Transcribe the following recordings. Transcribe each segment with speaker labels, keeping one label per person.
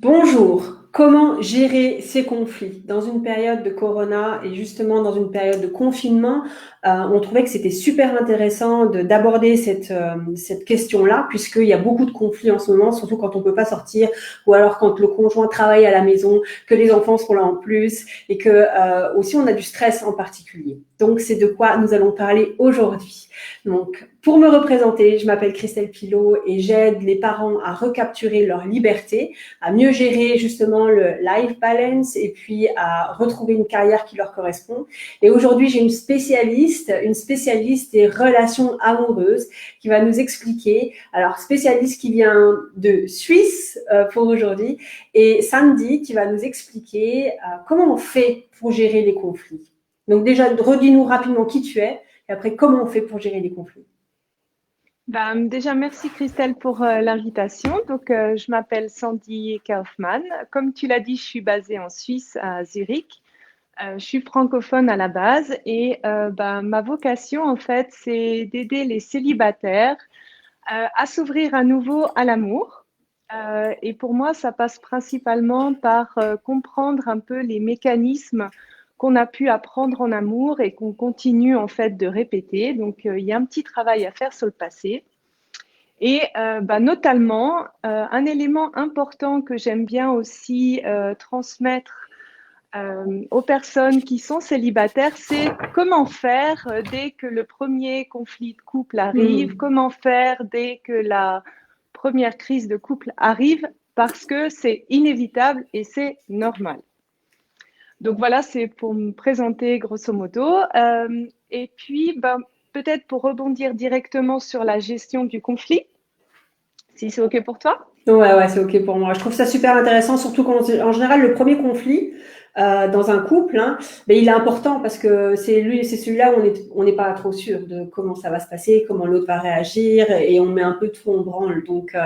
Speaker 1: Bonjour. Comment gérer ces conflits dans une période de corona et justement dans une période de confinement? On trouvait que c'était super intéressant d'aborder cette question-là, puisqu'il y a beaucoup de conflits en ce moment, surtout quand on ne peut pas sortir ou alors quand le conjoint travaille à la maison, que les enfants sont là en plus et que aussi on a du stress en particulier. Donc c'est de quoi nous allons parler aujourd'hui. Donc pour me représenter, je m'appelle Christelle Pilot et j'aide les parents à recapturer leur liberté, à mieux gérer justement le life balance et puis à retrouver une carrière qui leur correspond. Et aujourd'hui, j'ai une spécialiste des relations amoureuses qui va nous expliquer, alors spécialiste qui vient de Suisse pour aujourd'hui, et Sandy qui va nous expliquer comment on fait pour gérer les conflits. Donc déjà, redis-nous rapidement qui tu es et après comment on fait pour gérer les conflits.
Speaker 2: Déjà, merci Christelle pour l'invitation. Je m'appelle Sandy Kaufmann. Comme tu l'as dit, je suis basée en Suisse, à Zurich. Je suis francophone à la base et ma vocation, en fait, c'est d'aider les célibataires à s'ouvrir à nouveau à l'amour. Et pour moi, ça passe principalement par comprendre un peu les mécanismes qu'on a pu apprendre en amour et qu'on continue en fait de répéter. Il y a un petit travail à faire sur le passé. Et notamment, un élément important que j'aime bien aussi transmettre aux personnes qui sont célibataires, c'est comment faire dès que le premier conflit de couple arrive, comment faire dès que la première crise de couple arrive, parce que c'est inévitable et c'est normal. Donc voilà, c'est pour me présenter grosso modo. Et puis, peut-être pour rebondir directement sur la gestion du conflit, si c'est OK pour toi.
Speaker 1: Ouais, c'est OK pour moi. Je trouve ça super intéressant, surtout quand, en général, le premier conflit dans un couple, hein, mais il est important parce que c'est celui-là où on n'est pas trop sûr de comment ça va se passer, comment l'autre va réagir, et on met un peu tout en branle. Donc,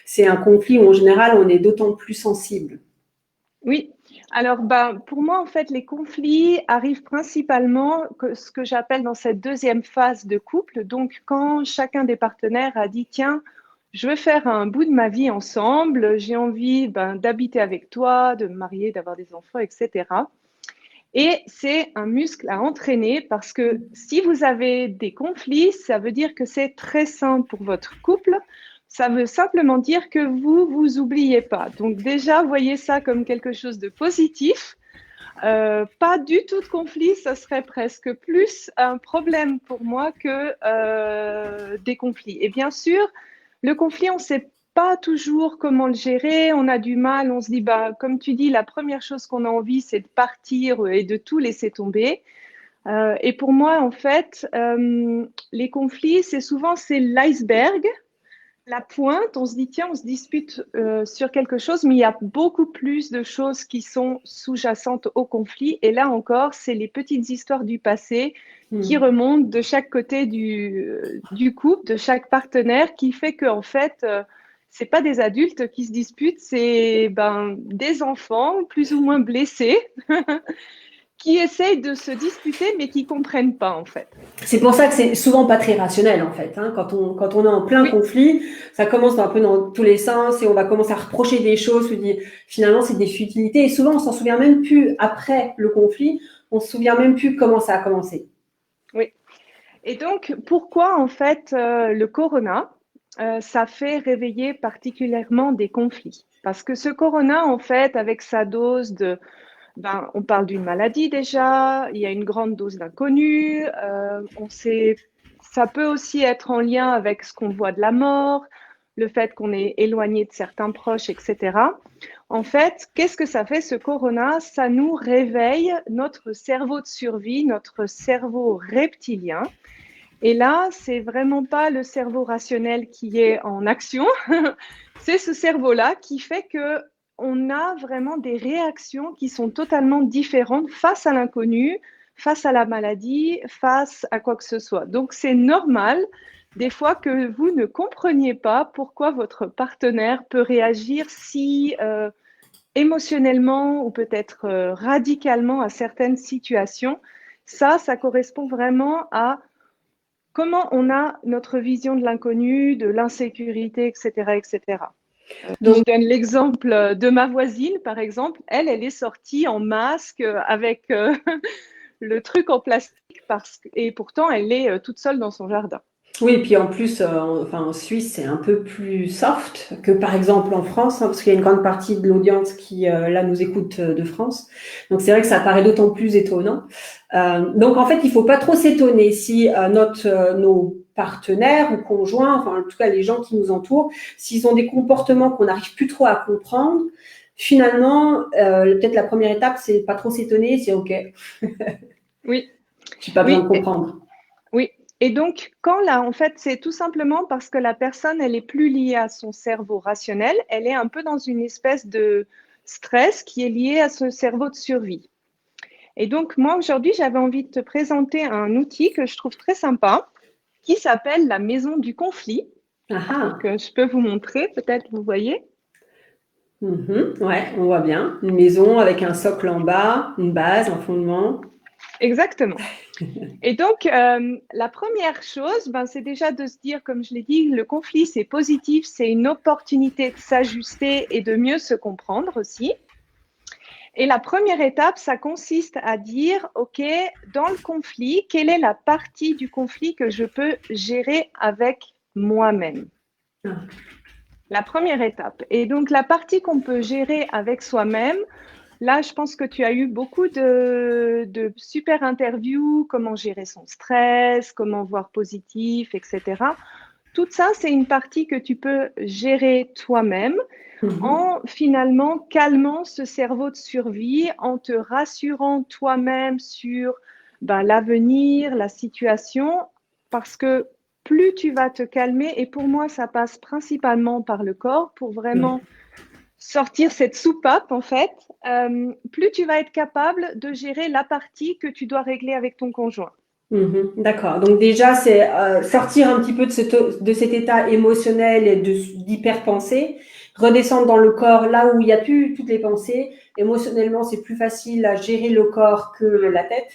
Speaker 1: c'est un conflit où, en général, on est d'autant plus sensible.
Speaker 2: Oui. Alors, pour moi, en fait, les conflits arrivent principalement ce que j'appelle dans cette deuxième phase de couple. Donc, quand chacun des partenaires a dit, tiens, je veux faire un bout de ma vie ensemble, j'ai envie d'habiter avec toi, de me marier, d'avoir des enfants, etc. Et c'est un muscle à entraîner parce que si vous avez des conflits, ça veut dire que c'est très sain pour votre couple. Ça veut simplement dire que vous vous oubliez pas. Donc déjà, voyez ça comme quelque chose de positif. Pas du tout de conflit, ça serait presque plus un problème pour moi que des conflits. Et bien sûr, le conflit, on ne sait pas toujours comment le gérer, on a du mal, on se dit, comme tu dis, la première chose qu'on a envie, c'est de partir et de tout laisser tomber. Et pour moi, en fait, les conflits, c'est l'iceberg, la pointe, on se dit, tiens, on se dispute sur quelque chose, mais il y a beaucoup plus de choses qui sont sous-jacentes au conflit. Et là encore, c'est les petites histoires du passé qui remontent de chaque côté du couple, de chaque partenaire, qui fait qu'en fait, c'est pas des adultes qui se disputent, c'est des enfants plus ou moins blessés qui essayent de se disputer, mais qui comprennent pas, en fait.
Speaker 1: C'est pour ça que c'est souvent pas très rationnel, en fait. Hein. Quand on est en plein
Speaker 2: Oui.
Speaker 1: conflit, ça commence un peu dans tous les sens et on va commencer à reprocher des choses, se dire finalement c'est des futilités. Et souvent, on s'en souvient même plus après le conflit, on se souvient même plus comment ça a commencé.
Speaker 2: Oui. Et donc, pourquoi en fait le corona, ça fait réveiller particulièrement des conflits? Parce que ce corona, en fait, avec sa dose on parle d'une maladie déjà, il y a une grande dose d'inconnu, on sait, ça peut aussi être en lien avec ce qu'on voit de la mort, le fait qu'on est éloigné de certains proches, etc. En fait, qu'est-ce que ça fait ce corona? Ça nous réveille notre cerveau de survie, notre cerveau reptilien. Et là, c'est vraiment pas le cerveau rationnel qui est en action, c'est ce cerveau-là qui fait que on a vraiment des réactions qui sont totalement différentes face à l'inconnu, face à la maladie, face à quoi que ce soit. Donc, c'est normal des fois que vous ne compreniez pas pourquoi votre partenaire peut réagir si émotionnellement ou peut-être radicalement à certaines situations. Ça correspond vraiment à comment on a notre vision de l'inconnu, de l'insécurité, etc., etc. Je
Speaker 1: Donc,
Speaker 2: donne l'exemple de ma voisine, par exemple. Elle est sortie en masque avec le truc en plastique et pourtant, elle est toute seule dans son jardin.
Speaker 1: oui, et puis en plus, en Suisse, c'est un peu plus soft que par exemple en France, hein, parce qu'il y a une grande partie de l'audience qui, là, nous écoute de France. Donc c'est vrai que ça paraît d'autant plus étonnant. Donc en fait, il faut pas trop s'étonner si nos partenaires ou conjoints, enfin en tout cas les gens qui nous entourent, s'ils ont des comportements qu'on n'arrive plus trop à comprendre. Finalement, peut-être la première étape, c'est pas trop s'étonner, c'est OK.
Speaker 2: Oui,
Speaker 1: J'ai pas besoin de
Speaker 2: oui,
Speaker 1: comprendre.
Speaker 2: oui. Et donc, quand là, en fait, c'est tout simplement parce que la personne, elle est plus liée à son cerveau rationnel, elle est un peu dans une espèce de stress qui est lié à ce cerveau de survie. Et donc, moi, aujourd'hui, j'avais envie de te présenter un outil que je trouve très sympa qui s'appelle la maison du conflit.
Speaker 1: Ah ah.
Speaker 2: Donc, je peux vous montrer, peut-être vous voyez.
Speaker 1: Ouais, on voit bien. Une maison avec un socle en bas, une base, un fondement.
Speaker 2: Exactement. Et donc, la première chose, ben, c'est déjà de se dire, comme je l'ai dit, le conflit, c'est positif, c'est une opportunité de s'ajuster et de mieux se comprendre aussi. Et la première étape, ça consiste à dire, OK, dans le conflit, quelle est la partie du conflit que je peux gérer avec moi-même?
Speaker 1: Ah.
Speaker 2: La première étape. Et donc, la partie qu'on peut gérer avec soi-même, là, je pense que tu as eu beaucoup de super interviews, comment gérer son stress, comment voir positif, etc. Tout ça, c'est une partie que tu peux gérer toi-même en finalement calmant ce cerveau de survie, en te rassurant toi-même sur l'avenir, la situation, parce que plus tu vas te calmer, et pour moi, ça passe principalement par le corps, pour vraiment sortir cette soupape, en fait, plus tu vas être capable de gérer la partie que tu dois régler avec ton conjoint.
Speaker 1: D'accord. Donc déjà, c'est sortir un petit peu de cet état émotionnel et d'hyper-pensée, redescendre dans le corps, là où il n'y a plus toutes les pensées. Émotionnellement, c'est plus facile à gérer le corps que la tête.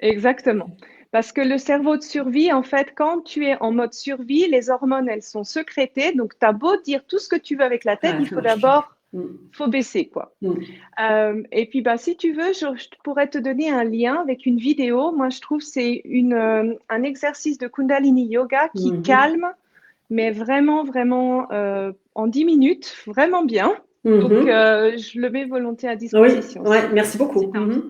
Speaker 2: Exactement. Parce que le cerveau de survie, en fait, quand tu es en mode survie, les hormones, elles sont sécrétées. Donc, tu as beau dire tout ce que tu veux avec la tête,
Speaker 1: Ah,
Speaker 2: il
Speaker 1: ça
Speaker 2: faut
Speaker 1: marche plus.
Speaker 2: d'abord,
Speaker 1: Mm.
Speaker 2: faut baisser, quoi.
Speaker 1: Mm.
Speaker 2: Et puis, si tu veux, je pourrais te donner un lien avec une vidéo. Moi, je trouve que c'est un exercice de Kundalini Yoga qui
Speaker 1: Mhm.
Speaker 2: calme, mais vraiment, vraiment, en 10 minutes, vraiment bien. Donc,
Speaker 1: Mhm.
Speaker 2: je le mets volontiers à
Speaker 1: Oui,
Speaker 2: disposition
Speaker 1: ouais,
Speaker 2: si,
Speaker 1: merci
Speaker 2: si
Speaker 1: beaucoup.
Speaker 2: tu as envie.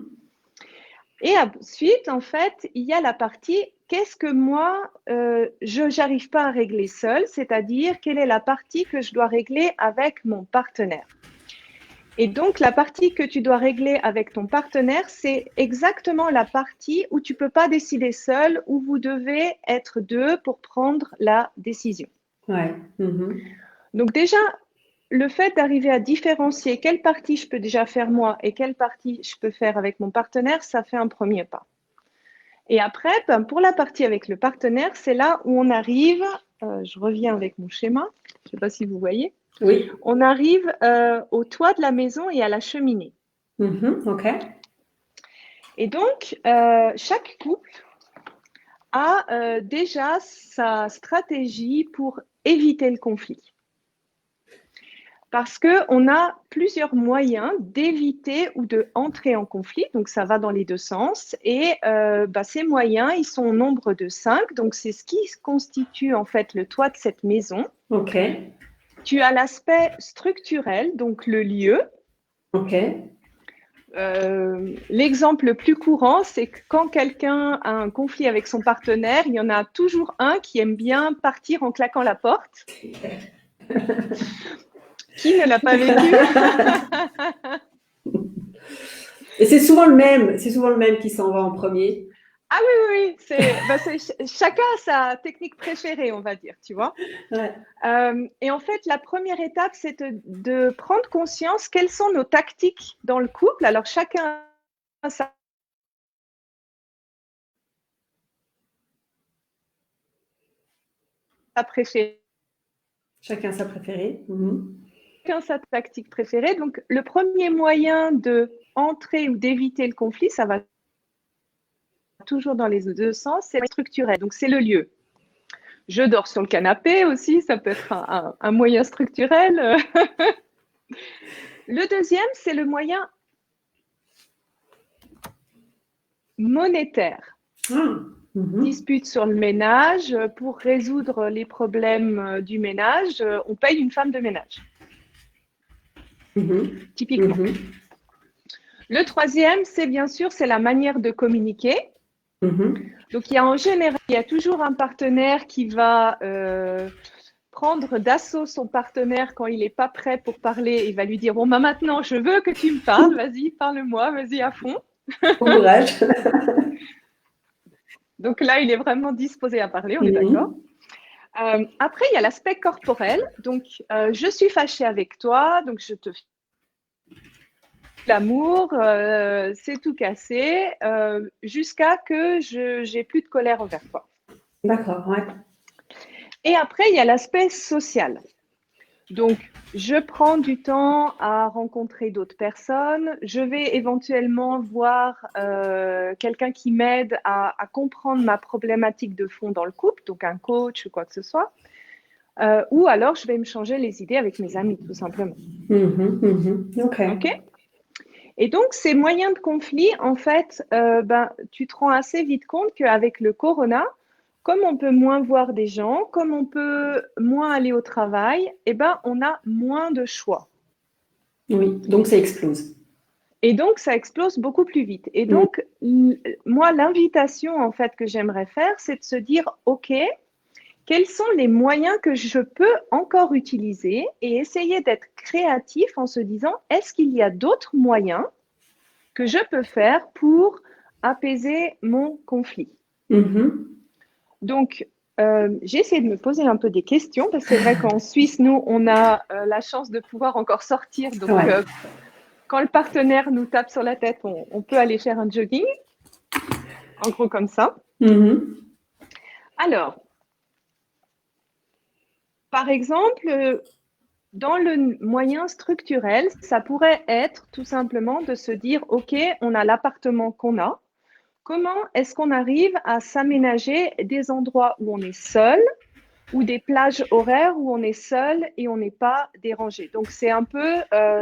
Speaker 2: Et ensuite, en fait, il y a la partie qu'est-ce que moi, je n'arrive pas à régler seule, c'est-à-dire quelle est la partie que je dois régler avec mon partenaire. Et donc, la partie que tu dois régler avec ton partenaire, c'est exactement la partie où tu ne peux pas décider seul, où vous devez être deux pour prendre la décision.
Speaker 1: Ouais. Mhm.
Speaker 2: Donc déjà, le fait d'arriver à différencier quelle partie je peux déjà faire moi et quelle partie je peux faire avec mon partenaire, ça fait un premier pas. Et après, pour la partie avec le partenaire, c'est là où on arrive, je reviens avec mon schéma, je ne sais pas si vous voyez,
Speaker 1: Oui.
Speaker 2: on arrive au toit de la maison et à la cheminée.
Speaker 1: OK.
Speaker 2: Et donc, chaque couple a déjà sa stratégie pour éviter le conflit. Parce qu'on a plusieurs moyens d'éviter ou d'entrer en conflit, donc ça va dans les deux sens. Et ces moyens, ils sont au nombre de 5, donc c'est ce qui constitue en fait le toit de cette maison.
Speaker 1: OK.
Speaker 2: Tu as l'aspect structurel, donc le lieu.
Speaker 1: OK.
Speaker 2: L'exemple le plus courant, c'est que quand quelqu'un a un conflit avec son partenaire, il y en a toujours un qui aime bien partir en claquant la porte. Qui ne l'a pas vécu?
Speaker 1: Et c'est souvent le même qui s'en va en premier.
Speaker 2: Ah oui, chacun a sa technique préférée, on va dire, tu vois.
Speaker 1: Ouais.
Speaker 2: Et en fait, la première étape, c'est de prendre conscience quelles sont nos tactiques dans le couple. Alors, chacun a sa préférée.
Speaker 1: Chacun sa préférée. Mhm.
Speaker 2: Chacun sa tactique préférée. Donc, le premier moyen de entrer ou d'éviter le conflit, ça va toujours dans les deux sens, c'est structurel. Donc, c'est le lieu. Je dors sur le canapé aussi, ça peut être un moyen structurel. Le deuxième, c'est le moyen monétaire. Dispute sur le ménage. Pour résoudre les problèmes du ménage, on paye une femme de ménage. Typiquement. Le troisième, c'est bien sûr, c'est la manière de communiquer. Donc, en général, il y a toujours un partenaire qui va prendre d'assaut son partenaire quand il n'est pas prêt pour parler. Il va lui dire, bon, bah, maintenant, je veux que tu me parles. Vas-y, parle-moi, vas-y à fond.
Speaker 1: Bon courage.
Speaker 2: Donc là, il est vraiment disposé à parler, on est d'accord. Après, il y a l'aspect corporel. Donc, je suis fâchée avec toi, donc je te fais l'amour, c'est tout cassé, jusqu'à que j'ai plus de colère envers toi.
Speaker 1: D'accord, ouais.
Speaker 2: Et après, il y a l'aspect social. Donc, je prends du temps à rencontrer d'autres personnes. Je vais éventuellement voir quelqu'un qui m'aide à comprendre ma problématique de fond dans le couple, donc un coach ou quoi que ce soit. Ou alors, je vais me changer les idées avec mes amis, tout simplement.
Speaker 1: OK.
Speaker 2: Et donc, ces moyens de conflit, en fait, tu te rends assez vite compte qu'avec le corona, comme on peut moins voir des gens, comme on peut moins aller au travail, on a moins de choix.
Speaker 1: Oui, donc ça explose.
Speaker 2: Et donc, ça explose beaucoup plus vite. Et donc, moi, l'invitation, en fait, que j'aimerais faire, c'est de se dire, OK, quels sont les moyens que je peux encore utiliser et essayer d'être créatif en se disant, est-ce qu'il y a d'autres moyens que je peux faire pour apaiser mon conflit? Donc, j'ai essayé de me poser un peu des questions parce que c'est vrai qu'en Suisse, nous, on a la chance de pouvoir encore sortir. Donc, quand le partenaire nous tape sur la tête, on peut aller faire un jogging. En gros, comme ça. Alors, par exemple, dans le moyen structurel, ça pourrait être tout simplement de se dire, OK, on a l'appartement qu'on a. Comment est-ce qu'on arrive à s'aménager des endroits où on est seul ou des plages horaires où on est seul et on n'est pas dérangé? Donc, c'est un peu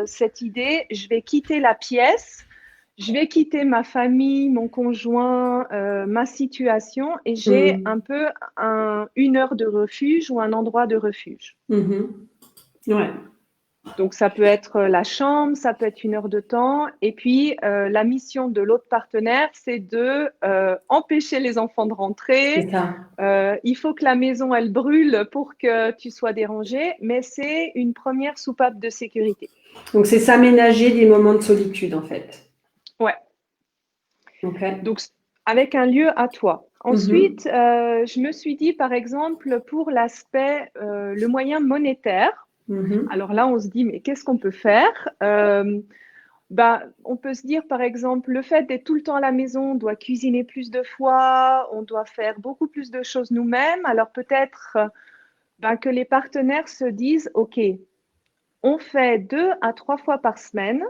Speaker 2: cette idée, je vais quitter la pièce, je vais quitter ma famille, mon conjoint, ma situation et j'ai un peu une heure de refuge ou un endroit de refuge.
Speaker 1: Ouais.
Speaker 2: Donc, ça peut être la chambre, ça peut être une heure de temps. Et puis, la mission de l'autre partenaire, c'est de empêcher les enfants de rentrer.
Speaker 1: C'est ça.
Speaker 2: Il faut que la maison, elle brûle pour que tu sois dérangé, mais c'est une première soupape de sécurité.
Speaker 1: Donc, c'est s'aménager des moments de solitude, en fait.
Speaker 2: Ouais.
Speaker 1: Okay.
Speaker 2: Donc, avec un lieu à toi. Ensuite, je me suis dit, par exemple, pour l'aspect, le moyen monétaire, alors là, on se dit, mais qu'est-ce qu'on peut faire? On peut se dire, par exemple, le fait d'être tout le temps à la maison, on doit cuisiner plus de fois, on doit faire beaucoup plus de choses nous-mêmes. Alors peut-être que les partenaires se disent, OK, on fait 2 à 3 fois par semaine,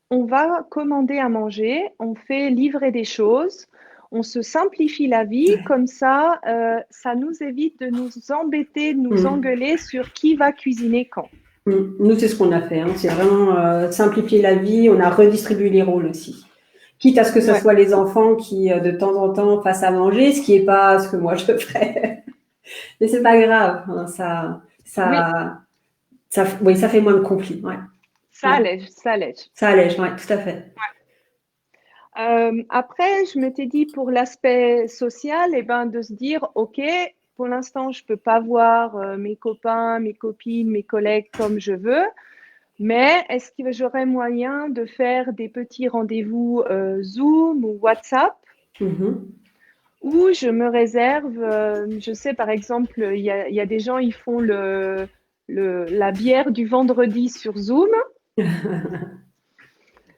Speaker 2: on va commander à manger, on fait livrer des choses, on se simplifie la vie, comme ça, ça nous évite de nous embêter, de nous engueuler sur qui va cuisiner quand.
Speaker 1: Nous, c'est ce qu'on a fait. Hein. C'est vraiment simplifier la vie. On a redistribué les rôles aussi. Quitte à ce que ce soit les enfants qui, de temps en temps, fassent à manger, ce qui n'est pas ce que moi je ferais. Mais c'est pas grave. Hein. Ça fait moins de conflits. Ouais.
Speaker 2: Ça allège, ça allège.
Speaker 1: Ça allège, oui, tout à fait.
Speaker 2: Après, je m'étais dit pour l'aspect social, de se dire, OK, pour l'instant, je ne peux pas voir mes copains, mes copines, mes collègues comme je veux, mais est-ce que j'aurais moyen de faire des petits rendez-vous Zoom ou WhatsApp où je me réserve, je sais par exemple, il y a des gens, ils font la bière du vendredi sur Zoom.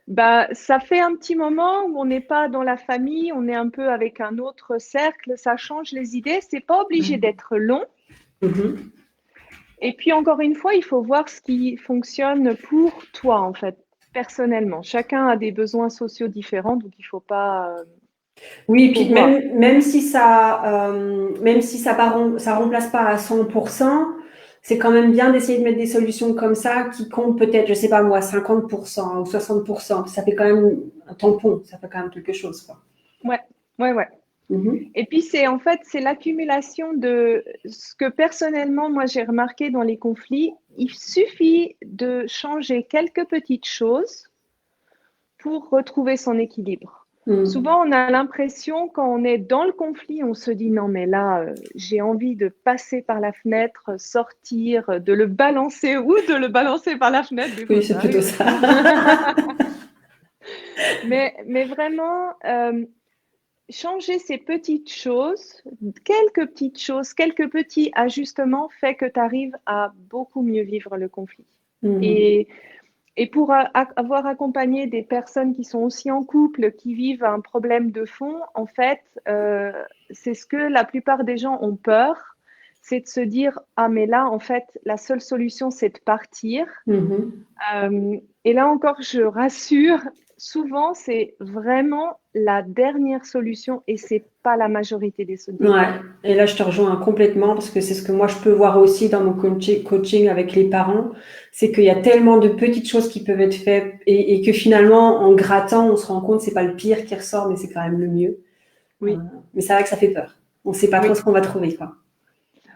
Speaker 2: Ça fait un petit moment où on n'est pas dans la famille, on est un peu avec un autre cercle, ça change les idées, c'est pas obligé d'être long. Et puis encore une fois, il faut voir ce qui fonctionne pour toi en fait, personnellement. Chacun a des besoins sociaux différents, donc il faut pas
Speaker 1: Oui,
Speaker 2: pour
Speaker 1: puis
Speaker 2: voir.
Speaker 1: même si ça remplace pas à 100%, c'est quand même bien d'essayer de mettre des solutions comme ça qui comptent peut-être, je sais pas moi, 50% ou 60%. Ça fait quand même un tampon, ça fait quand même quelque chose, quoi.
Speaker 2: Ouais, ouais, ouais.
Speaker 1: Mhm.
Speaker 2: Et puis c'est en fait c'est l'accumulation de ce que personnellement moi j'ai remarqué dans les conflits. Il suffit de changer quelques petites choses pour retrouver son équilibre.
Speaker 1: Mhm.
Speaker 2: Souvent, on a l'impression quand on est dans le conflit, on se dit non mais là, j'ai envie de passer par la fenêtre, sortir, de le balancer ou de le balancer par la fenêtre. Des
Speaker 1: Oui,
Speaker 2: fois,
Speaker 1: c'est
Speaker 2: ça
Speaker 1: plutôt
Speaker 2: arrive
Speaker 1: ça.
Speaker 2: aussi. Mais vraiment, changer ces petites choses, quelques petits ajustements fait que tu arrives à beaucoup mieux vivre le conflit.
Speaker 1: Mhm.
Speaker 2: Et, et pour avoir accompagné des personnes qui sont aussi en couple, qui vivent un problème de fond, en fait, c'est ce que la plupart des gens ont peur, c'est de se dire, ah mais là, en fait, la seule solution, c'est de partir.
Speaker 1: Mhm.
Speaker 2: Et là encore, je rassure, souvent, c'est vraiment la dernière solution et c'est pas la majorité des
Speaker 1: Ouais,
Speaker 2: cas.
Speaker 1: et là je te rejoins complètement parce que c'est ce que moi je peux voir aussi dans mon coaching avec les parents, c'est qu'il y a tellement de petites choses qui peuvent être faites et que finalement en grattant on se rend compte que c'est pas le pire qui ressort mais c'est quand même le mieux. Euh,
Speaker 2: Oui,
Speaker 1: mais c'est vrai que ça fait peur. On sait pas trop
Speaker 2: oui.
Speaker 1: ce qu'on va trouver quoi.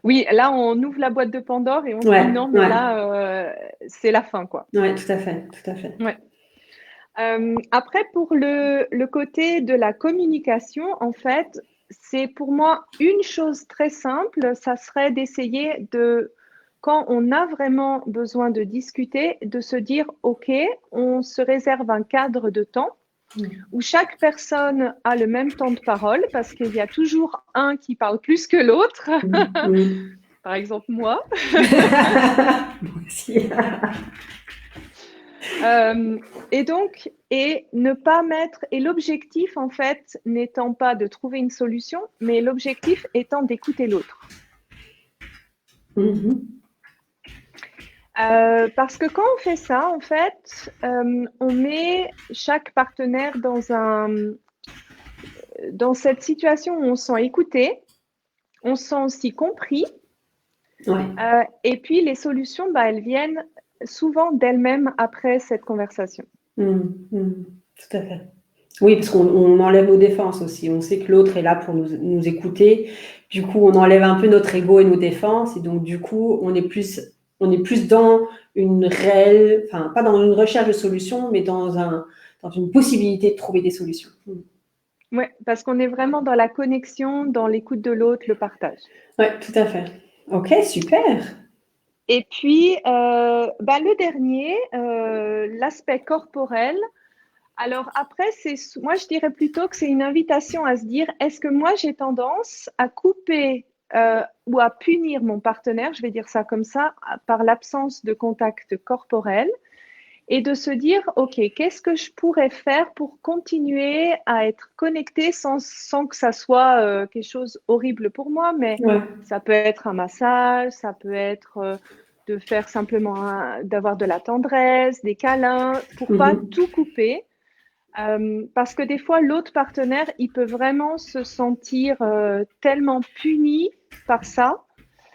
Speaker 2: Oui, là, on ouvre la boîte de Pandore et on se dit
Speaker 1: Ouais,
Speaker 2: non, mais
Speaker 1: ouais,
Speaker 2: là, c'est la fin, quoi.
Speaker 1: ouais, tout à fait, tout à fait.
Speaker 2: Ouais. Après, pour le côté de la communication, en fait, c'est pour moi une chose très simple, ça serait d'essayer de, quand on a vraiment besoin de discuter, de se dire, OK, on se réserve un cadre de temps
Speaker 1: Mm.
Speaker 2: où chaque personne a le même temps de parole, parce qu'il y a toujours un qui parle plus que l'autre,
Speaker 1: Mm.
Speaker 2: par exemple moi.
Speaker 1: Moi aussi.
Speaker 2: Euh, et donc, et ne pas mettre, et l'objectif en fait n'étant pas de trouver une solution, mais l'objectif étant d'écouter l'autre.
Speaker 1: Mhm.
Speaker 2: Parce que quand on fait ça, en fait, on met chaque partenaire dans cette situation où on se sent écouté, on se sent aussi compris,
Speaker 1: Ouais.
Speaker 2: et puis les solutions, bah, elles viennent souvent d'elles-mêmes après cette conversation.
Speaker 1: Mm. Mm. Tout à fait. Oui, parce qu'on enlève nos défenses aussi. On sait que l'autre est là pour nous écouter. Du coup, on enlève un peu notre ego et nos défenses. Et donc, du coup, on est plus dans une réelle, enfin, pas dans une recherche de solution, mais dans une possibilité de trouver des solutions.
Speaker 2: Ouais, parce qu'on est vraiment dans la connexion, dans l'écoute de l'autre, le partage.
Speaker 1: Oui, tout à fait. Ok, super.
Speaker 2: Et puis, bah, le dernier, l'aspect corporel. Alors après, moi, je dirais plutôt que c'est une invitation à se dire, est-ce que moi, j'ai tendance à couper ou à punir mon partenaire, je vais dire ça comme ça, par l'absence de contact corporel, et de se dire, OK, qu'est-ce que je pourrais faire pour continuer à être connecté sans que ça soit quelque chose horrible pour moi, mais
Speaker 1: Ouais.
Speaker 2: ça peut être un massage, ça peut être de faire simplement d'avoir de la tendresse, des câlins, pour pas
Speaker 1: Mhm.
Speaker 2: tout couper. Parce que des fois, l'autre partenaire, il peut vraiment se sentir tellement puni par ça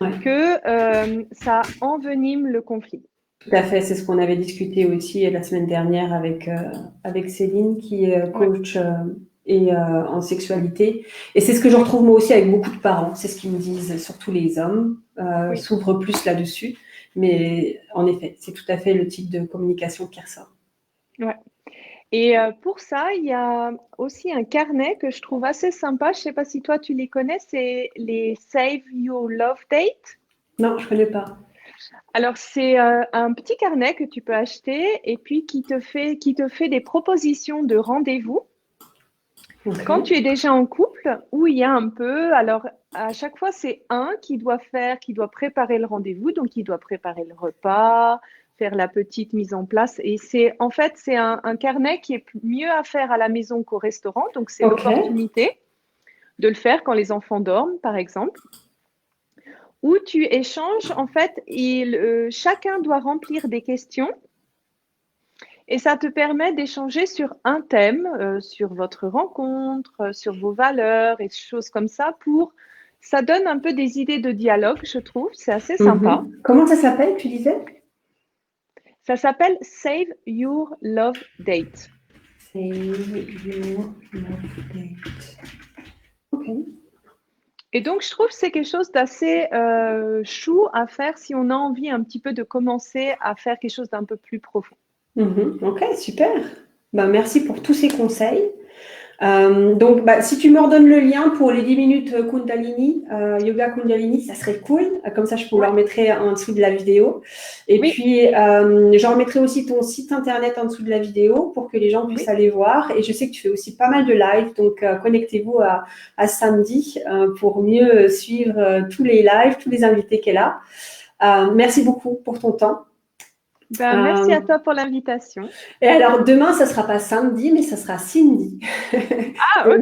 Speaker 1: Ouais.
Speaker 2: que ça envenime le conflit.
Speaker 1: Tout à fait. C'est ce qu'on avait discuté aussi la semaine dernière avec Céline, qui est
Speaker 2: Ouais,
Speaker 1: coach en sexualité. Et c'est ce que je retrouve moi aussi avec beaucoup de parents. C'est ce qu'ils me disent, surtout les hommes,
Speaker 2: oui,
Speaker 1: s'ouvrent plus là-dessus. Mais en effet, c'est tout à fait le type de communication qui ressort.
Speaker 2: ouais. Et pour ça, il y a aussi un carnet que je trouve assez sympa. Je ne sais pas si toi tu les connais, c'est les Save Your Love Date.
Speaker 1: Non, je connais pas.
Speaker 2: Alors, c'est un petit carnet que tu peux acheter et puis qui te fait des propositions de rendez-vous
Speaker 1: Ok.
Speaker 2: quand tu es déjà en couple, où il y a un peu, alors à chaque fois, c'est un qui doit préparer le rendez-vous, donc il doit préparer le repas, faire la petite mise en place. Et en fait, c'est un carnet qui est mieux à faire à la maison qu'au restaurant, donc c'est
Speaker 1: Ok.
Speaker 2: l'opportunité de le faire quand les enfants dorment, par exemple, où tu échanges, en fait, chacun doit remplir des questions. Et ça te permet d'échanger sur un thème, sur votre rencontre, sur vos valeurs et choses comme ça ça donne un peu des idées de dialogue, je trouve. C'est assez sympa.
Speaker 1: Comment ça s'appelle, tu disais?
Speaker 2: Ça s'appelle Save Your Love Date.
Speaker 1: Save Your Love Date. Ok.
Speaker 2: Et donc, je trouve que c'est quelque chose d'assez chou à faire si on a envie un petit peu de commencer à faire quelque chose d'un peu plus profond.
Speaker 1: Ok, super. Ben, merci pour tous ces conseils. Donc, si tu me redonnes le lien pour les 10 minutes Kundalini, Yoga Kundalini, ça serait cool. Comme ça, je peux le remettre en dessous de la vidéo. Et puis, je remettrai aussi ton site internet en dessous de la vidéo pour que les gens puissent aller voir. Et je sais que tu fais aussi pas mal de lives. Donc, connectez-vous à Sandy pour mieux suivre tous les lives, tous les invités qu'elle a. Merci beaucoup pour ton temps.
Speaker 2: Merci à toi pour l'invitation.
Speaker 1: Et alors, demain, ça ne sera pas Sandy, mais ça sera Cindy.
Speaker 2: Ah, ok.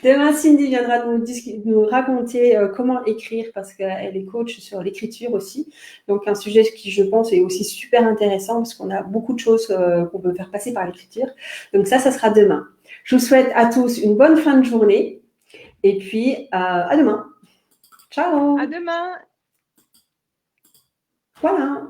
Speaker 1: Demain, Cindy viendra nous raconter comment écrire, parce qu'elle est coach sur l'écriture aussi. Donc, un sujet qui, je pense, est aussi super intéressant, parce qu'on a beaucoup de choses qu'on peut faire passer par l'écriture. Donc, ça sera demain. Je vous souhaite à tous une bonne fin de journée. Et puis, à demain. Ciao.
Speaker 2: À demain.
Speaker 1: Voilà.